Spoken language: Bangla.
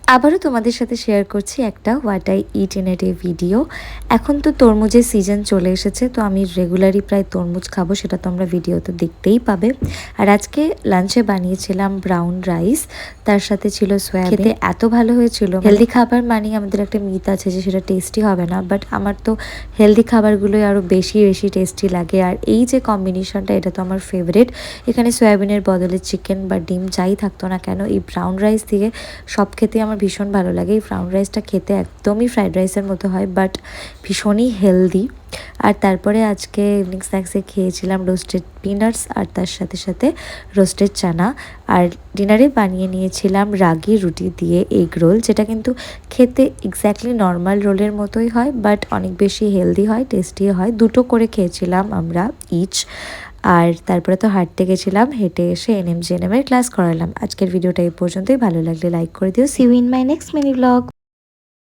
আবারও তোমাদের সাথে শেয়ার করছি একটা what I it in a day video. এখন তো তরমুজের সিজন চলে এসেছে, তো আমি রেগুলারই প্রায় তরমুজ খাবো, সেটা তোমরা ভিডিওতে দেখতেই পাবে। আর আজকে লাঞ্চে বানিয়েছিলাম ব্রাউন রাইস, তার সাথে ছিল সয়াবিন। খেতে এত ভালো হয়েছিল। হেলদি খাবার মানে আমাদের একটা মিথ আছে যে সেটা টেস্টি হবে না, বাট আমার তো হেলদি খাবারগুলোই আরও বেশি বেশি টেস্টি লাগে। আর এই যে কম্বিনেশনটা, এটা তো আমার ফেভারিট। এখানে সয়াবিনের বদলে চিকেন বা ডিম যাই থাকতো না কেন, এই ব্রাউন রাইস দিয়ে সব খেতে আমার ভীষণ ভালো লাগে। এই ব্রাউন রাইসটা খেতে একদমই ফ্রাইড রাইসের মতো হয়, বাট ভীষণই হেলদি। আর তারপরে আজকে ইভিনিং স্ন্যাক্সে খেয়েছিলাম রোস্টেড পিনাটস, আর তার সাথে সাথে রোস্টেড চানা। আর ডিনারে বানিয়ে নিয়েছিলাম রাগি রুটি দিয়ে এগ রোল, যেটা কিন্তু খেতে এক্স্যাক্টলি নর্মাল রোলের মতোই হয়, বাট অনেক বেশি হেলদি হয়, টেস্টি হয়। দুটো করে খেয়েছিলাম আমরা ইচ। আর তারপরে তো হাঁটতে গেছিলাম, হেঁটে এসে এনএমজিএনএমের ক্লাস করালাম। আজকের ভিডিওটা এই পর্যন্তই। ভালো লাগলে লাইক করে দিও। See you in my next mini blog.